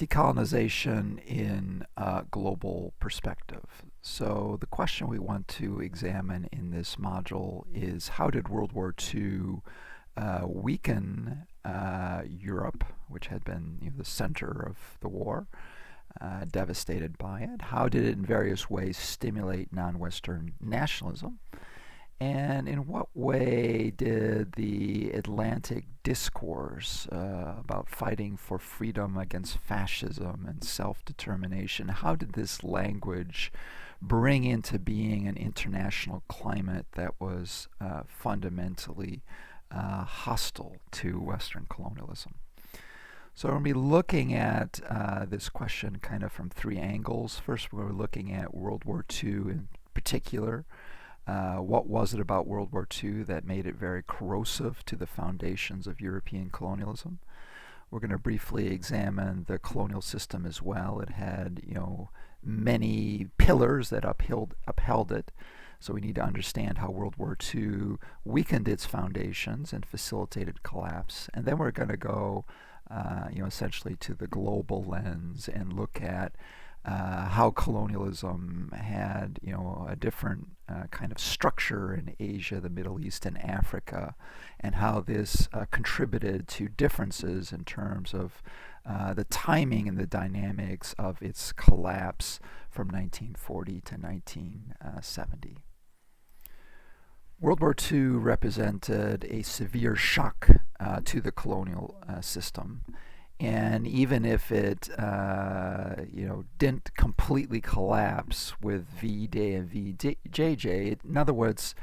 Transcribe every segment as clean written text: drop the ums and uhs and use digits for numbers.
Decolonization in a global perspective. So the question we want to examine in this module is, how did World War II weaken Europe, which had been the center of the war, devastated by it? How did it in various ways stimulate non-Western nationalism? And in what way did the Atlantic discourse about fighting for freedom against fascism and self-determination, how did this language bring into being an international climate that was fundamentally hostile to Western colonialism? So we're going to be looking at this question kind of from three angles. First, we're looking at World War II in particular. What was it about World War II that made it very corrosive to the foundations of European colonialism? We're going to briefly examine the colonial system as well. It had, many pillars that upheld it. So we need to understand how World War II weakened its foundations and facilitated collapse. And then we're going to go, essentially to the global lens and look at how colonialism had, a different kind of structure in Asia, the Middle East, and Africa, and how this contributed to differences in terms of the timing and the dynamics of its collapse from 1940 to 1970. World War II represented a severe shock to the colonial system. And even if it, didn't completely collapse with V-Day and VJJ, it, in other words,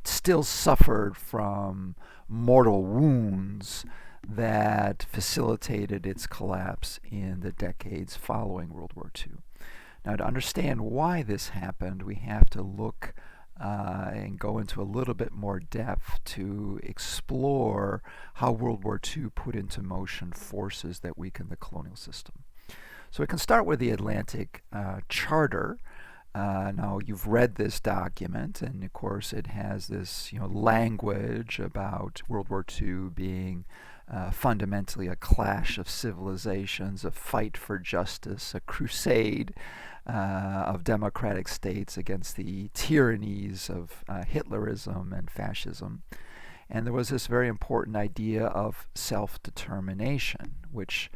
still suffered from mortal wounds that facilitated its collapse in the decades following World War II. Now, to understand why this happened, we have to look and go into a little bit more depth to explore how World War II put into motion forces that weakened the colonial system. So we can start with the Atlantic Charter. Now, you've read this document, and of course it has this language about World War II being fundamentally a clash of civilizations, a fight for justice, a crusade of democratic states against the tyrannies of Hitlerism and fascism. And there was this very important idea of self-determination, which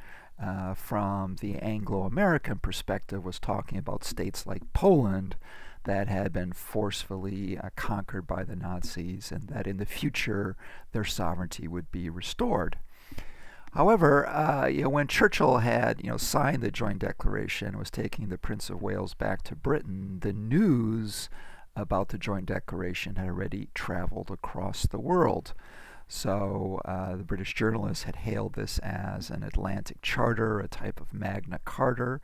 from the Anglo-American perspective was talking about states like Poland that had been forcefully conquered by the Nazis, and that in the future their sovereignty would be restored. However, when Churchill had signed the Joint Declaration and was taking the Prince of Wales back to Britain, the news about the Joint Declaration had already traveled across the world. So the British journalists had hailed this as an Atlantic Charter, a type of Magna Carta,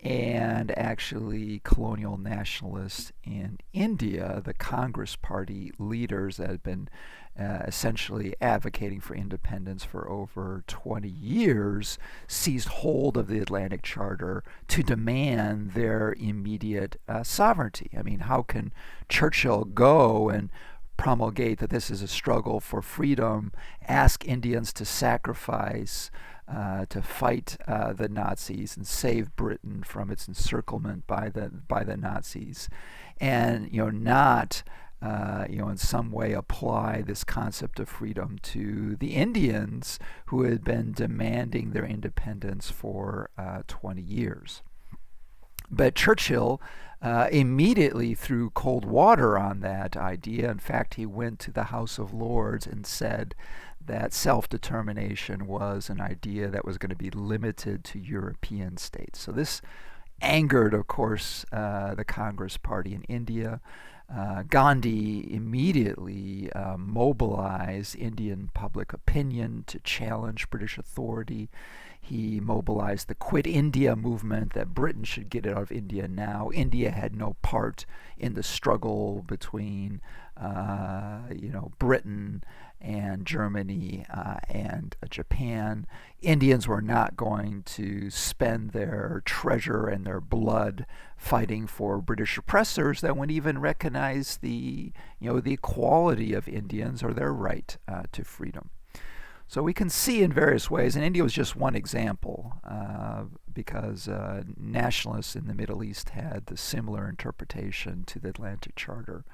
and actually colonial nationalists in India, the Congress Party leaders that had been essentially advocating for independence for over 20 years, seized hold of the Atlantic Charter to demand their immediate sovereignty. I mean, how can Churchill go and promulgate that this is a struggle for freedom, ask Indians to sacrifice, to fight the Nazis and save Britain from its encirclement by the Nazis, and not in some way apply this concept of freedom to the Indians who had been demanding their independence for 20 years. But Churchill immediately threw cold water on that idea. In fact, he went to the House of Lords and said that self-determination was an idea that was going to be limited to European states. So this angered, of course, the Congress Party in India. Gandhi immediately mobilized Indian public opinion to challenge British authority. He mobilized the Quit India movement, that Britain should get out of India now. India had no part in the struggle between, Britain and Germany and Japan. Indians were not going to spend their treasure and their blood fighting for British oppressors that wouldn't even recognize the equality of Indians or their right to freedom. So we can see in various ways, and India was just one example, because nationalists in the Middle East had the similar interpretation to the Atlantic Charter.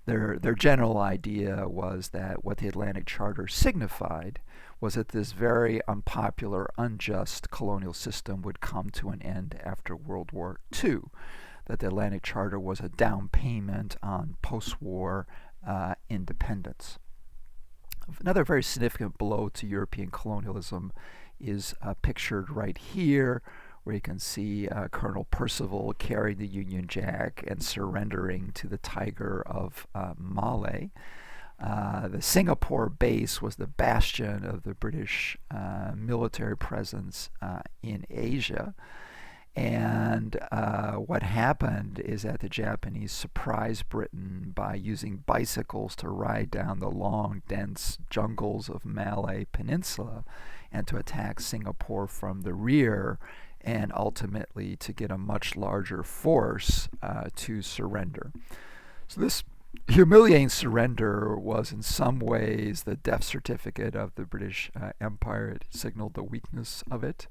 Their general idea was that what the Atlantic Charter signified was that this very unpopular, unjust colonial system would come to an end after World War II, that the Atlantic Charter was a down payment on post-war independence. Another very significant blow to European colonialism is pictured right here, where you can see Colonel Percival carrying the Union Jack and surrendering to the Tiger of Malay. The Singapore base was the bastion of the British military presence in Asia. And what happened is that the Japanese surprised Britain by using bicycles to ride down the long, dense jungles of Malay Peninsula and to attack Singapore from the rear, and ultimately to get a much larger force to surrender. So this humiliating surrender was in some ways the death certificate of the British Empire. It signaled the weakness of it.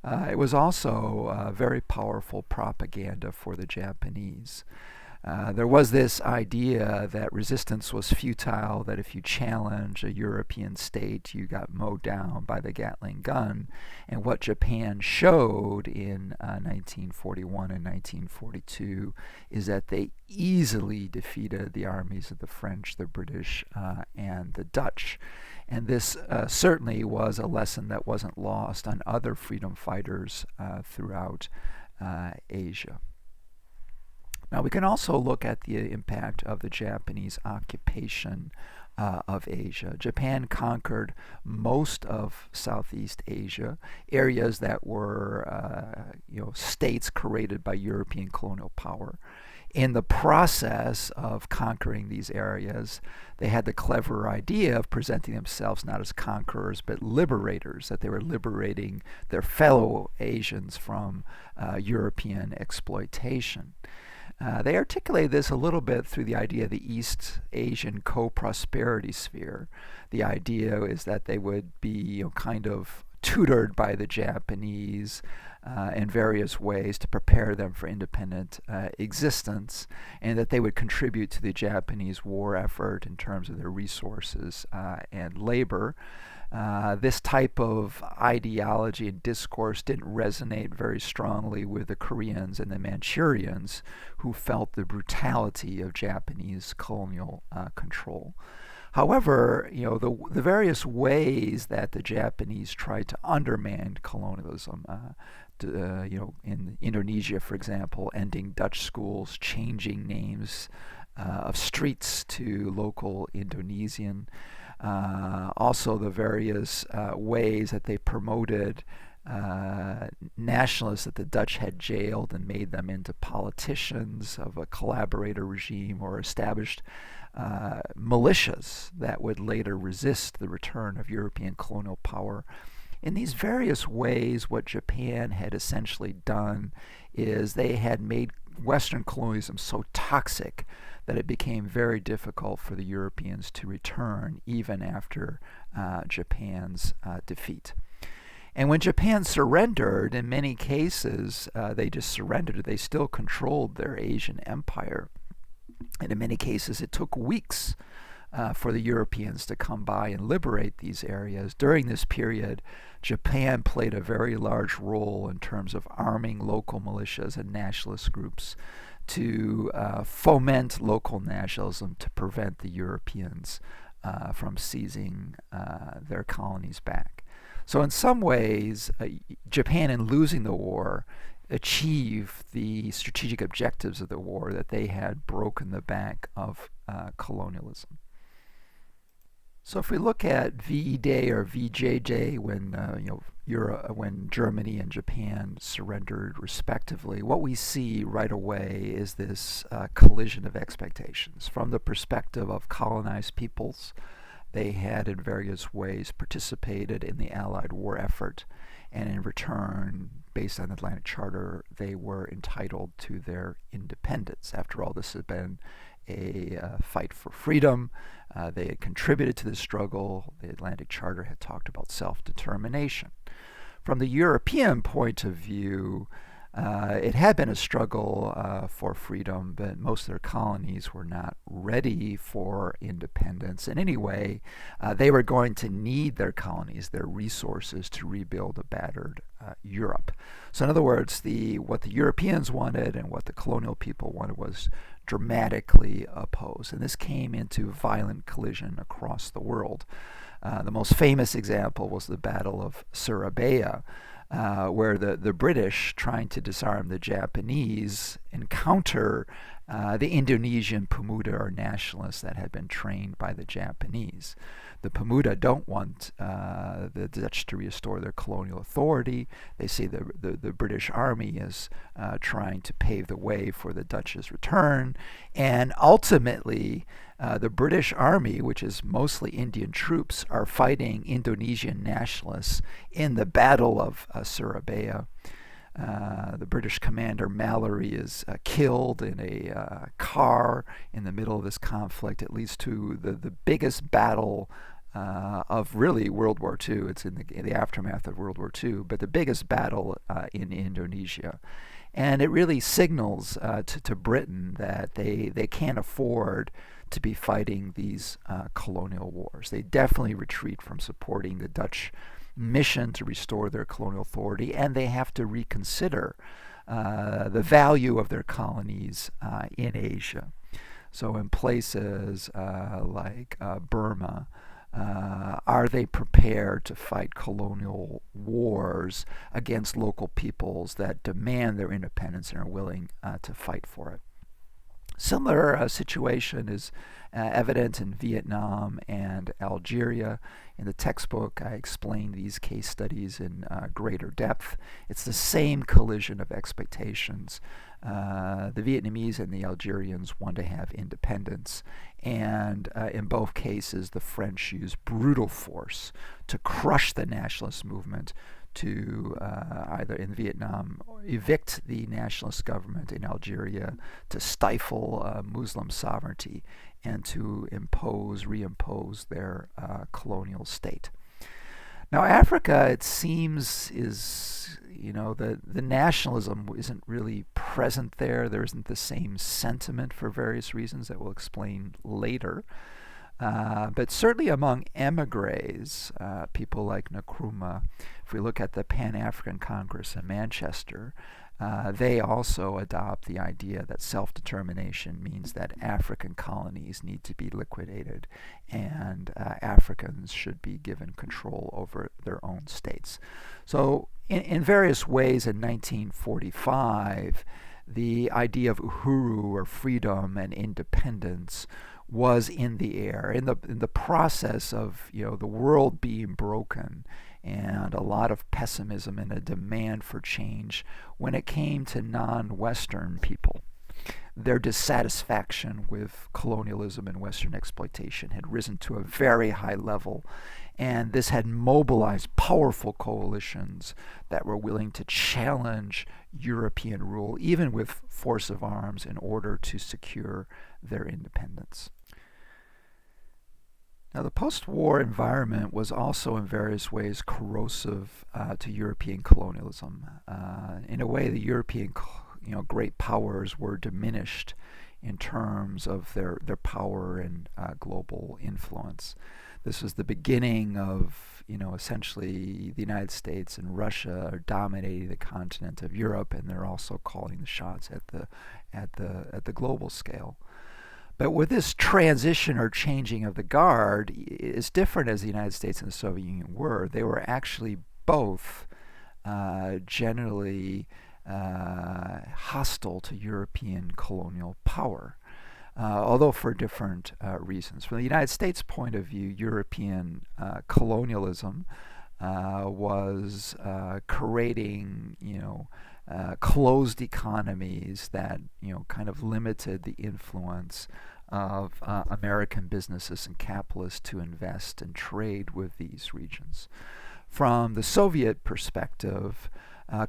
It was also very powerful propaganda for the Japanese. There was this idea that resistance was futile, that if you challenge a European state, you got mowed down by the Gatling gun. And what Japan showed in 1941 and 1942 is that they easily defeated the armies of the French, the British, and the Dutch. And this certainly was a lesson that wasn't lost on other freedom fighters throughout Asia. Now, we can also look at the impact of the Japanese occupation of Asia. Japan conquered most of Southeast Asia, areas that were states created by European colonial power. In the process of conquering these areas, they had the clever idea of presenting themselves not as conquerors but liberators, that they were liberating their fellow Asians from European exploitation. They articulated this a little bit through the idea of the East Asian co-prosperity sphere. The idea is that they would be kind of tutored by the Japanese in various ways to prepare them for independent existence, and that they would contribute to the Japanese war effort in terms of their resources and labor. This type of ideology and discourse didn't resonate very strongly with the Koreans and the Manchurians, who felt the brutality of Japanese colonial control. However, the various ways that the Japanese tried to undermine colonialism, in Indonesia, for example, ending Dutch schools, changing names of streets to local Indonesian. Also the various ways that they promoted nationalists that the Dutch had jailed and made them into politicians of a collaborator regime, or established militias that would later resist the return of European colonial power. In these various ways, what Japan had essentially done is they had made Western colonialism so toxic that it became very difficult for the Europeans to return, even after Japan's defeat. And when Japan surrendered, in many cases, they just surrendered. They still controlled their Asian empire. And in many cases, it took weeks for the Europeans to come by and liberate these areas. During this period, Japan played a very large role in terms of arming local militias and nationalist groups to foment local nationalism to prevent the Europeans from seizing their colonies back. So in some ways, Japan, in losing the war, achieved the strategic objectives of the war, that they had broken the back of colonialism. So if we look at VE Day or VJJ, when when Germany and Japan surrendered respectively, what we see right away is this collision of expectations. From the perspective of colonized peoples, they had in various ways participated in the Allied war effort, and in return, based on the Atlantic Charter, they were entitled to their independence. After all, this had been a fight for freedom. They had contributed to the struggle. The Atlantic Charter had talked about self-determination. From the European point of view, it had been a struggle for freedom, but most of their colonies were not ready for independence. And anyway, they were going to need their colonies, their resources, to rebuild a battered Europe. So in other words, what the Europeans wanted and what the colonial people wanted was dramatically opposed. And this came into violent collision across the world. The most famous example was the Battle of Surabaya, where the British, trying to disarm the Japanese, encounter the Indonesian Pemuda, or nationalists that had been trained by the Japanese. The Pemuda don't want the Dutch to restore their colonial authority. They say the British army is trying to pave the way for the Dutch's return. And ultimately, the British army, which is mostly Indian troops, are fighting Indonesian nationalists in the Battle of Surabaya. The British commander Mallory is killed in a car in the middle of this conflict. It leads to the biggest battle of really World War II. It's in the aftermath of World War II, but the biggest battle in Indonesia. And it really signals to Britain that they can't afford to be fighting these colonial wars. They definitely retreat from supporting the Dutch mission to restore their colonial authority, and they have to reconsider the value of their colonies in Asia. So in places like Burma, are they prepared to fight colonial wars against local peoples that demand their independence and are willing to fight for it? Similar situation is evident in Vietnam and Algeria. In the textbook, I explain these case studies in greater depth. It's the same collision of expectations. The Vietnamese and the Algerians want to have independence, and in both cases, the French use brutal force to crush the nationalist movement, to either in Vietnam evict the nationalist government, in Algeria to stifle Muslim sovereignty and to reimpose their colonial state. Now Africa, it seems, is, the nationalism isn't really present there. There isn't the same sentiment for various reasons that we'll explain later. But certainly among emigres, people like Nkrumah, if we look at the Pan-African Congress in Manchester, they also adopt the idea that self-determination means that African colonies need to be liquidated and Africans should be given control over their own states. So in various ways in 1945, the idea of uhuru, or freedom and independence, was in the air, in the process of the world being broken, and a lot of pessimism and a demand for change when it came to non-Western people. Their dissatisfaction with colonialism and Western exploitation had risen to a very high level, and this had mobilized powerful coalitions that were willing to challenge European rule, even with force of arms, in order to secure their independence. Now, the post-war environment was also in various ways corrosive to European colonialism. In a way, the European great powers were diminished in terms of their power and global influence. This was the beginning of, essentially the United States and Russia are dominating the continent of Europe, and they're also calling the shots at the global scale. But with this transition or changing of the guard, as different as the United States and the Soviet Union were, they were actually both generally hostile to European colonial power, although for different reasons. From the United States point of view, European colonialism was creating, closed economies that, kind of limited the influence of American businesses and capitalists to invest and trade with these regions. From the Soviet perspective,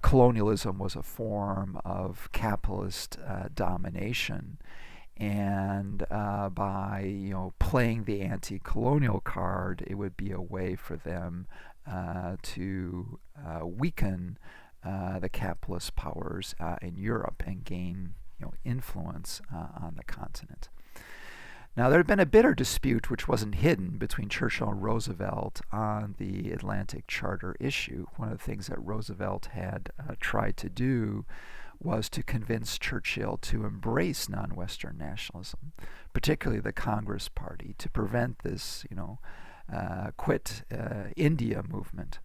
colonialism was a form of capitalist domination, And by playing the anti-colonial card, it would be a way for them to weaken the capitalist powers in Europe and gain influence on the continent. Now, there had been a bitter dispute, which wasn't hidden, between Churchill and Roosevelt on the Atlantic Charter issue. One of the things that Roosevelt had tried to do was to convince Churchill to embrace non-Western nationalism, particularly the Congress Party, to prevent this, quit India movement.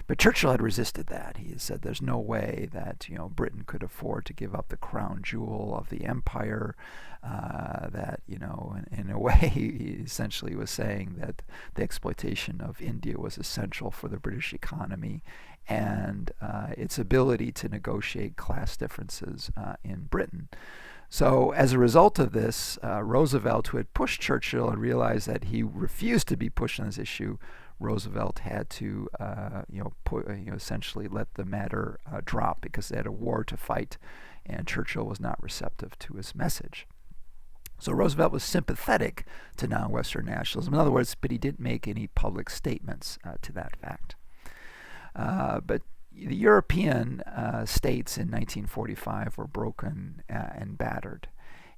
But Churchill had resisted that. He said there's no way that Britain could afford to give up the crown jewel of the empire. That in a way, he essentially was saying that the exploitation of India was essential for the British economy and its ability to negotiate class differences in Britain. So as a result of this, Roosevelt, who had pushed Churchill and realized that he refused to be pushed on this issue, Roosevelt had to, essentially let the matter drop because they had a war to fight, and Churchill was not receptive to his message. So Roosevelt was sympathetic to non-Western nationalism, in other words, but he didn't make any public statements to that fact. But the European states in 1945 were broken and battered.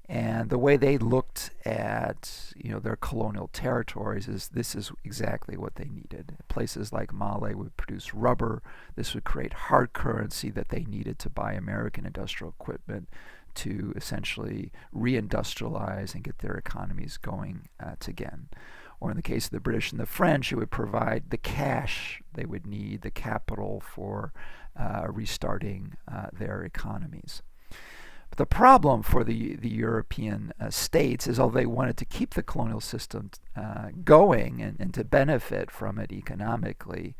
And the way they looked at their colonial territories is this is exactly what they needed. Places like Mali would produce rubber. This would create hard currency that they needed to buy American industrial equipment to essentially reindustrialize and get their economies going again. Or in the case of the British and the French, it would provide the cash they would need, the capital for restarting their economies. But the problem for the European states is, although they wanted to keep the colonial system going and to benefit from it economically,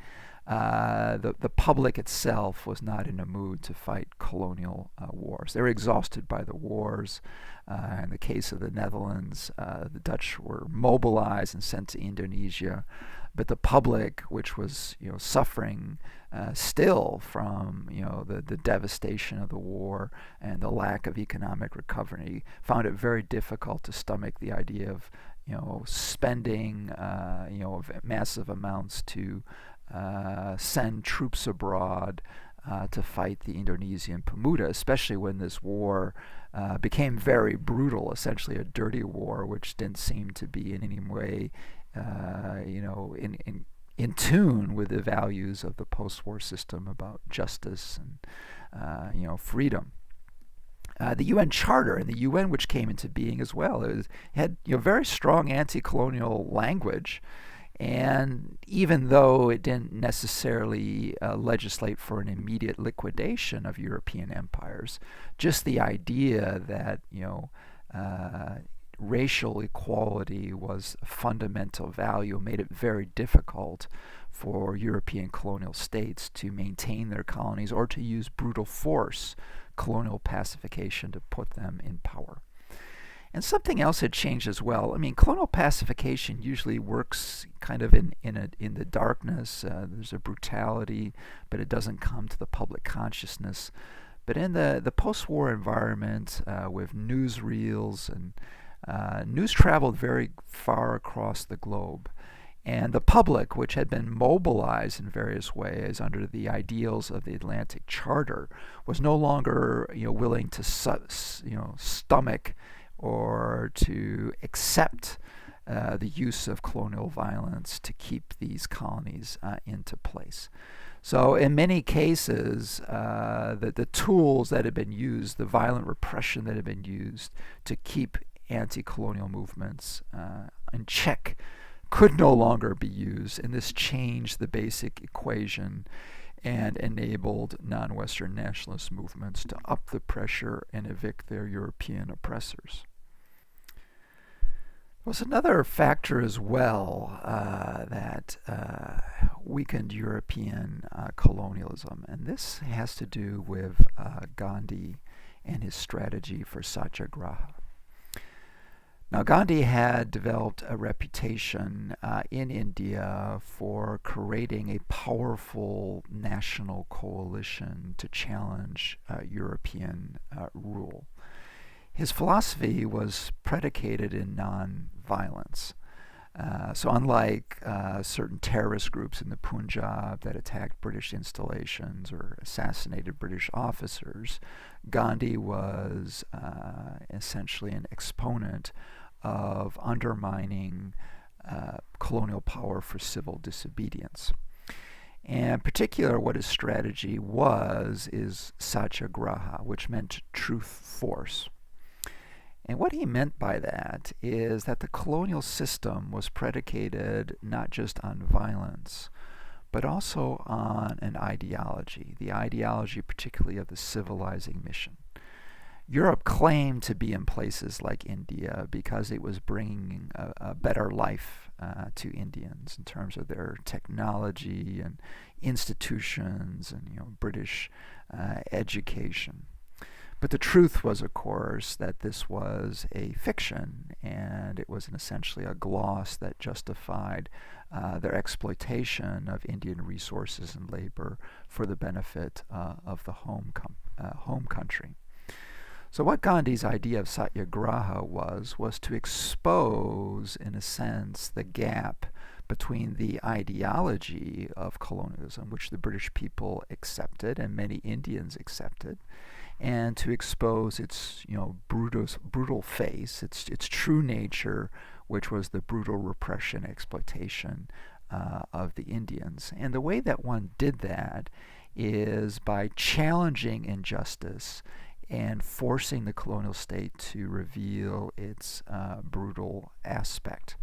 the public itself was not in a mood to fight colonial wars. They were exhausted by the wars. In the case of the Netherlands, the Dutch were mobilized and sent to Indonesia. But the public, which was suffering still from the devastation of the war and the lack of economic recovery, found it very difficult to stomach the idea of spending massive amounts to send troops abroad to fight the Indonesian Pemuda, especially when this war became very brutal, essentially a dirty war, which didn't seem to be in any way in tune with the values of the post-war system about justice and freedom. The UN Charter and the UN, which came into being as well, had very strong anti-colonial language. And even though it didn't necessarily legislate for an immediate liquidation of European empires, just the idea that racial equality was a fundamental value made it very difficult for European colonial states to maintain their colonies or to use brutal force, colonial pacification, to put them in power. And something else had changed as well. I mean, colonial pacification usually works kind of in the darkness. There's a brutality, but it doesn't come to the public consciousness. But in the post-war environment, with newsreels and news traveled very far across the globe. And the public, which had been mobilized in various ways under the ideals of the Atlantic Charter, was no longer willing to stomach or to accept the use of colonial violence to keep these colonies into place. So in many cases, the tools that had been used, the violent repression that had been used to keep anti-colonial movements in check, could no longer be used, and this changed the basic equation and enabled non-Western nationalist movements to up the pressure and evict their European oppressors. There was another factor as well that weakened European colonialism, and this has to do with Gandhi and his strategy for Satyagraha. Now, Gandhi had developed a reputation in India for creating a powerful national coalition to challenge European rule. His philosophy was predicated in non-violence. So unlike certain terrorist groups in the Punjab that attacked British installations or assassinated British officers, Gandhi was essentially an exponent of undermining colonial power for civil disobedience. And in particular, what his strategy was is Satyagraha, which meant truth force. And what he meant by that is that the colonial system was predicated not just on violence, but also on an ideology, the ideology particularly of the civilizing mission. Europe claimed to be in places like India because it was bringing a better life to Indians in terms of their technology and institutions and British education. But the truth was, of course, that this was a fiction, and it was essentially a gloss that justified their exploitation of Indian resources and labor for the benefit of the home country. So what Gandhi's idea of Satyagraha was to expose, in a sense, the gap between the ideology of colonialism, which the British people accepted and many Indians accepted, and to expose its brutal face, its true nature, which was the brutal repression, exploitation of the Indians. And the way that one did that is by challenging injustice and forcing the colonial state to reveal its brutal aspect.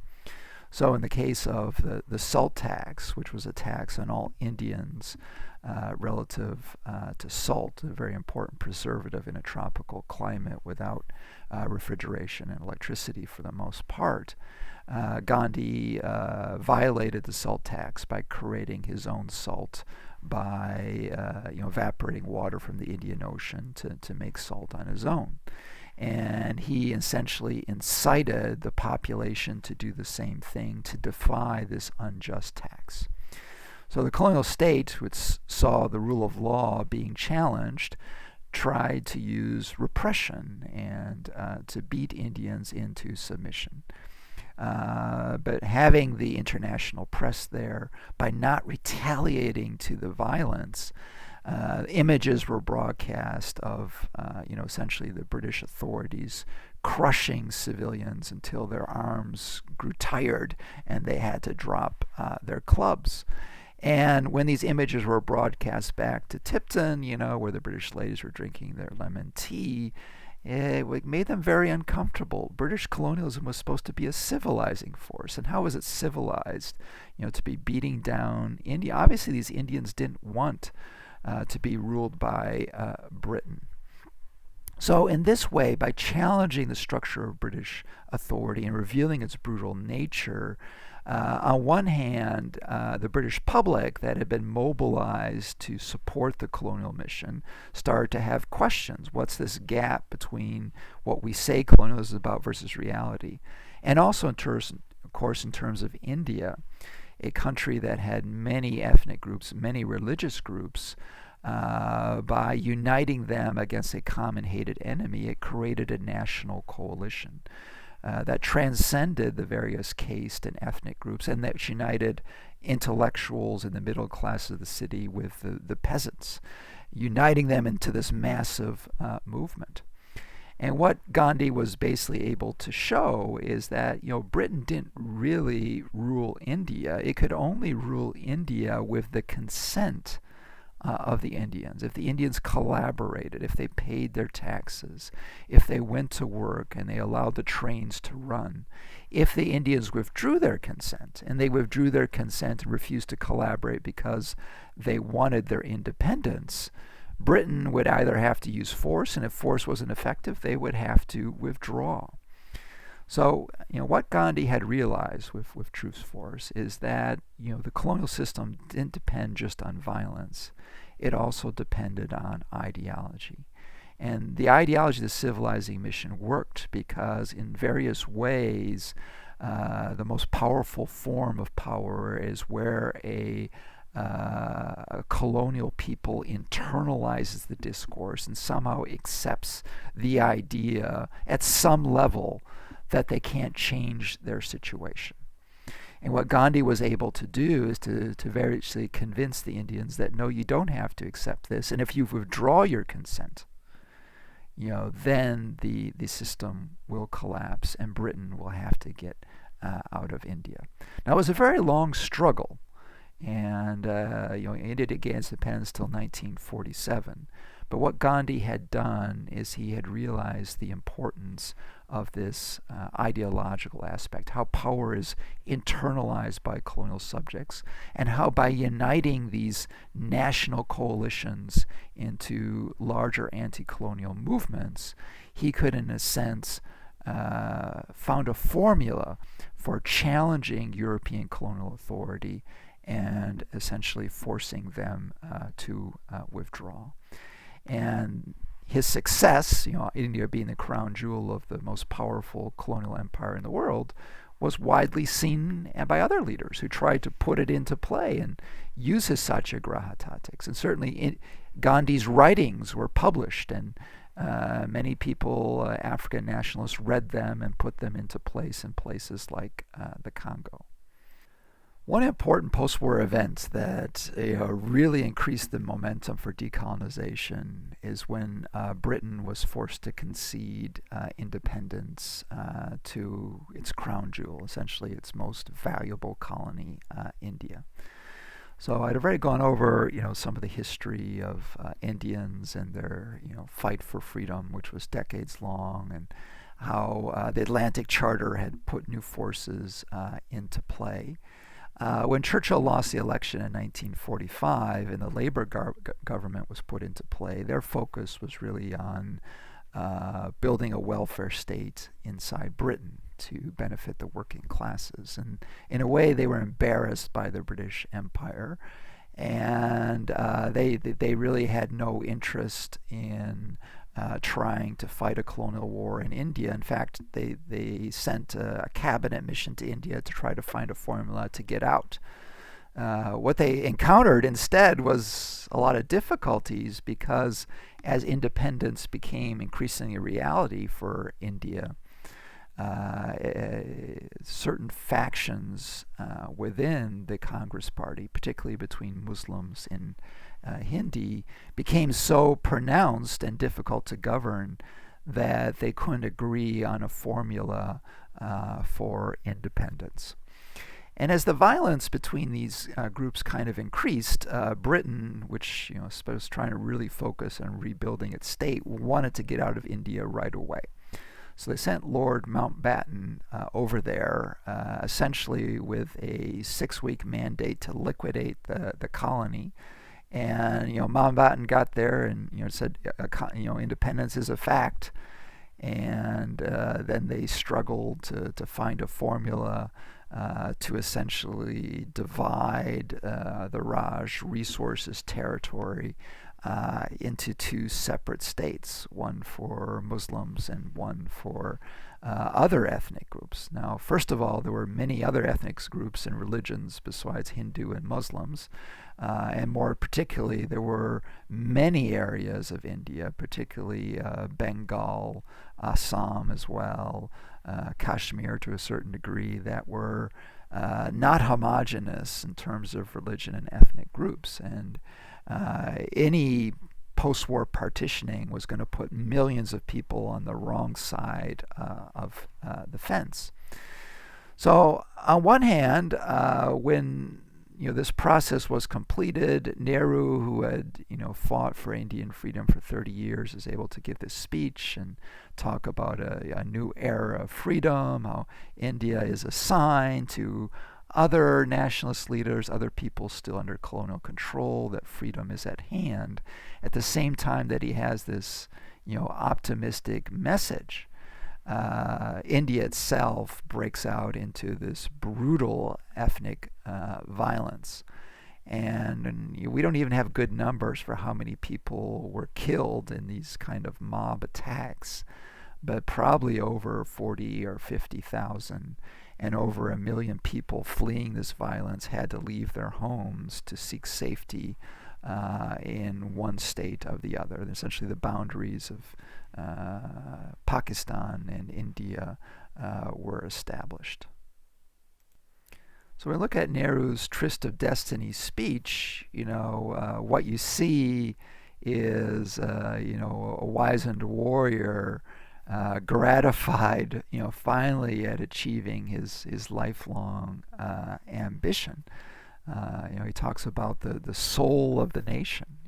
So in the case of the salt tax, which was a tax on all Indians relative to salt, a very important preservative in a tropical climate without refrigeration and electricity for the most part, Gandhi violated the salt tax by creating his own salt, by evaporating water from the Indian Ocean to make salt on his own. And he essentially incited the population to do the same thing, to defy this unjust tax. So the colonial state, which saw the rule of law being challenged, tried to use repression and to beat Indians into submission. But having the international press there, by not retaliating to the violence, images were broadcast of, essentially the British authorities crushing civilians until their arms grew tired and they had to drop their clubs. And when these images were broadcast back to Tipton, where the British ladies were drinking their lemon tea, it made them very uncomfortable. British colonialism was supposed to be a civilizing force. And how was it civilized? To be beating down India. Obviously, these Indians didn't want to be ruled by Britain. So in this way, by challenging the structure of British authority and revealing its brutal nature, on one hand, the British public that had been mobilized to support the colonial mission started to have questions. What's this gap between what we say colonialism is about versus reality? And also, of course, in terms of India, a country that had many ethnic groups, many religious groups, by uniting them against a common hated enemy, it created a national coalition that transcended the various caste and ethnic groups, and that united intellectuals in the middle class of the city with the peasants, uniting them into this massive movement. And what Gandhi was basically able to show is that Britain didn't really rule India. It could only rule India with the consent of the Indians. If the Indians collaborated, if they paid their taxes, if they went to work and they allowed the trains to run, if the Indians withdrew their consent, and they withdrew their consent and refused to collaborate because they wanted their independence, Britain would either have to use force, and if force wasn't effective, they would have to withdraw. So, what Gandhi had realized with truth force is that, the colonial system didn't depend just on violence. It also depended on ideology. And the ideology of the civilizing mission worked because in various ways, the most powerful form of power is where a a colonial people internalizes the discourse and somehow accepts the idea at some level that they can't change their situation. And what Gandhi was able to do is to variously convince the Indians that no, you don't have to accept this. And if you withdraw your consent, then the system will collapse and Britain will have to get out of India. Now, it was a very long struggle, and India didn't gain independence until 1947. But what Gandhi had done is he had realized the importance of this ideological aspect, how power is internalized by colonial subjects, and how by uniting these national coalitions into larger anti-colonial movements, he could, in a sense, found a formula for challenging European colonial authority and essentially forcing them to withdraw. And his success, India being the crown jewel of the most powerful colonial empire in the world, was widely seen by other leaders who tried to put it into play and use his Satyagraha tactics. And certainly Gandhi's writings were published, and many people, African nationalists, read them and put them into place in places like the Congo. One important post-war event that really increased the momentum for decolonization is when Britain was forced to concede independence to its crown jewel, essentially its most valuable colony, India. So I'd already gone over, some of the history of Indians and their, fight for freedom, which was decades long, and how the Atlantic Charter had put new forces into play. When Churchill lost the election in 1945 and the Labour government was put into play, their focus was really on building a welfare state inside Britain to benefit the working classes. And in a way, they were embarrassed by the British Empire, and they really had no interest in trying to fight a colonial war in India. In fact, they sent a cabinet mission to India to try to find a formula to get out. What they encountered instead was a lot of difficulties because as independence became increasingly a reality for India, certain factions within the Congress Party, particularly between Muslims and Hindi, became so pronounced and difficult to govern that they couldn't agree on a formula for independence. And as the violence between these groups kind of increased, Britain, which was trying to really focus on rebuilding its state, wanted to get out of India right away. So they sent Lord Mountbatten over there, essentially with a 6-week mandate to liquidate the colony. And Mountbatten got there and said independence is a fact, and then they struggled to find a formula to essentially divide the Raj resources territory into 2 separate states, one for Muslims and one for other ethnic groups. Now, first of all, there were many other ethnic groups and religions besides Hindu and Muslims, and more particularly, there were many areas of India, particularly Bengal, Assam as well, Kashmir to a certain degree, that were not homogenous in terms of religion and ethnic groups. And any post-war partitioning was going to put millions of people on the wrong side of the fence. So on one hand, when this process was completed, Nehru, who had fought for Indian freedom for 30 years, is able to give this speech and talk about a new era of freedom, how India is a sign to other nationalist leaders, other people still under colonial control, that freedom is at hand, at the same time that he has this optimistic message. India itself breaks out into this brutal ethnic violence. And we don't even have good numbers for how many people were killed in these kind of mob attacks, but probably over 40 or 50,000. and over 1 million people fleeing this violence had to leave their homes to seek safety in one state of the other. Essentially, the boundaries of Pakistan and India were established. So when we look at Nehru's Tryst of Destiny speech, what you see is, a wizened warrior gratified, finally at achieving his lifelong ambition. He talks about the soul of the nation,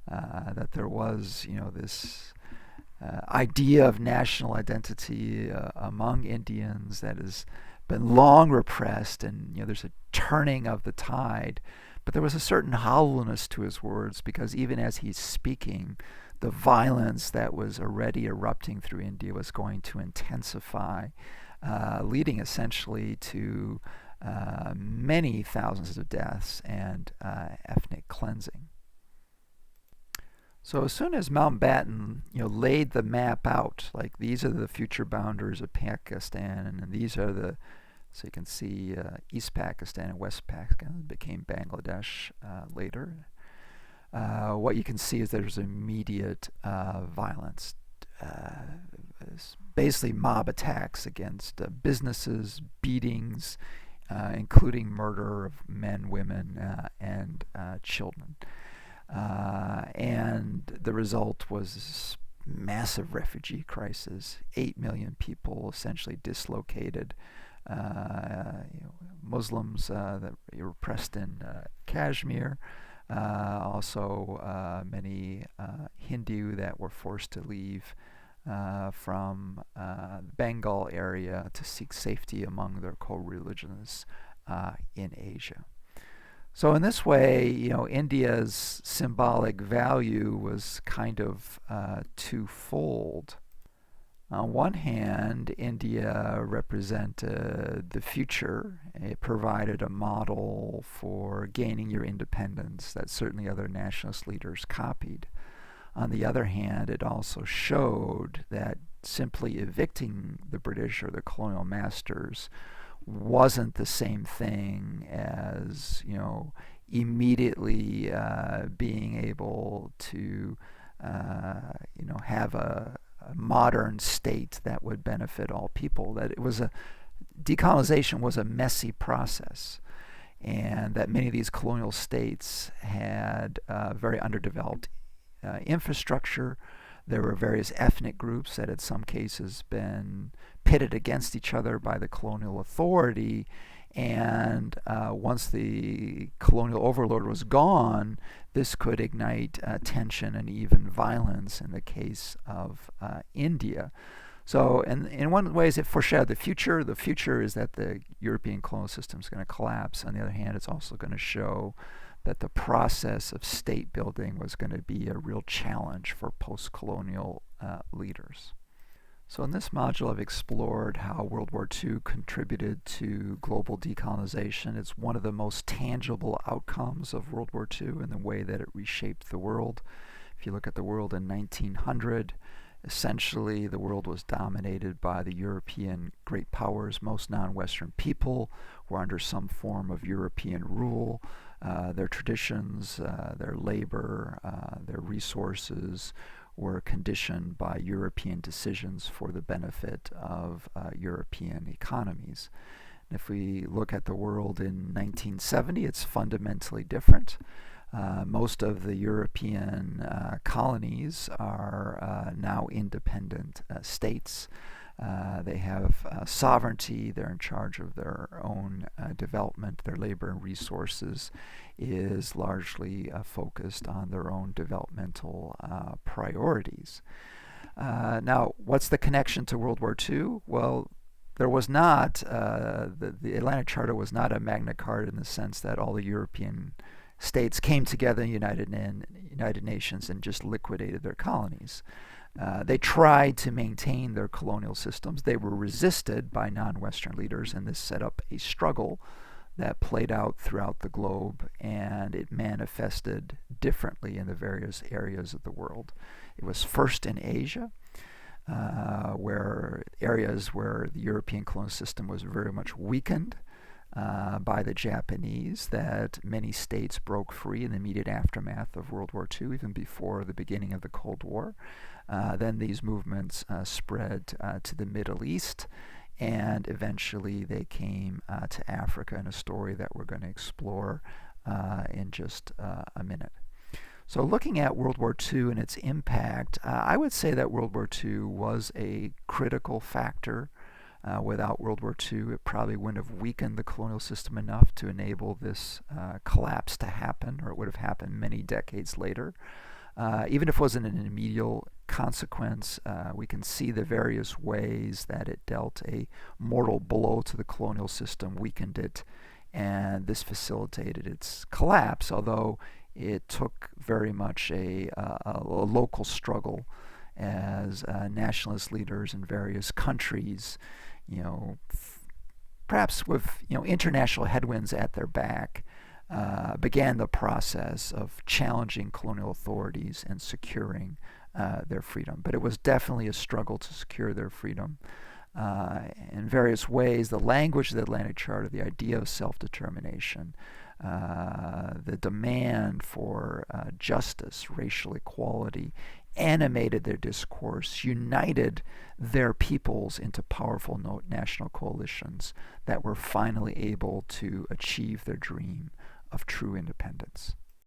that there was, this idea of national identity among Indians that has been long repressed, and there's a turning of the tide. But there was a certain hollowness to his words, because even as he's speaking, the violence that was already erupting through India was going to intensify, leading essentially to many thousands of deaths and ethnic cleansing. So as soon as Mountbatten, laid the map out, like these are the future boundaries of Pakistan, and these are so you can see East Pakistan and West Pakistan became Bangladesh later. What you can see is there's immediate violence, basically mob attacks against businesses, beatings, including murder of men, women, and children. And the result was massive refugee crisis. 8 million people essentially dislocated. Muslims that were repressed in Kashmir. Also many Hindu that were forced to leave from the Bengal area to seek safety among their co-religionists in Asia. So in this way, India's symbolic value was kind of twofold. On one hand, India represented the future. It provided a model for gaining your independence that certainly other nationalist leaders copied. On the other hand, it also showed that simply evicting the British or the colonial masters wasn't the same thing as, immediately being able to, have a modern state that would benefit all people. That decolonization was a messy process, and that many of these colonial states had very underdeveloped infrastructure. There were various ethnic groups that in some cases been pitted against each other by the colonial authority, and once the colonial overlord was gone, this could ignite tension and even violence in the case of India. So in one ways it foreshadowed the future. The future is that the European colonial system is going to collapse. On the other hand, it's also going to show that the process of state building was going to be a real challenge for post-colonial leaders. So in this module, I've explored how World War II contributed to global decolonization. It's one of the most tangible outcomes of World War II in the way that it reshaped the world. If you look at the world in 1900, essentially the world was dominated by the European great powers. Most non-Western people were under some form of European rule. Their traditions, their labor, their resources were conditioned by European decisions for the benefit of European economies. And if we look at the world in 1970, it's fundamentally different. Most of the European colonies are now independent states. They have sovereignty. They're in charge of their own development. Their labor and resources is largely focused on their own developmental priorities. Now, what's the connection to World War II? Well, there was not, the Atlantic Charter was not a Magna Carta in the sense that all the European states came together in United Nations and just liquidated their colonies. They tried to maintain their colonial systems. They were resisted by non-Western leaders, and this set up a struggle that played out throughout the globe, and it manifested differently in the various areas of the world. It was first in Asia. where areas where the European colonial system was very much weakened by the Japanese, that many states broke free in the immediate aftermath of World War II, even before the beginning of the Cold War. Then these movements spread to the Middle East, and eventually they came to Africa in a story that we're going to explore in just a minute. So looking at World War II and its impact, I would say that World War II was a critical factor. Without World War II, it probably wouldn't have weakened the colonial system enough to enable this collapse to happen, or it would have happened many decades later. Even if it wasn't an immediate consequence, we can see the various ways that it dealt a mortal blow to the colonial system, weakened it, and this facilitated its collapse, although it took very much a local struggle as nationalist leaders in various countries, perhaps with international headwinds at their back, began the process of challenging colonial authorities and securing their freedom. But it was definitely a struggle to secure their freedom. In various ways, the language of the Atlantic Charter, the idea of self-determination, the demand for justice, racial equality, animated their discourse, united their peoples into powerful national coalitions that were finally able to achieve their dream of true independence.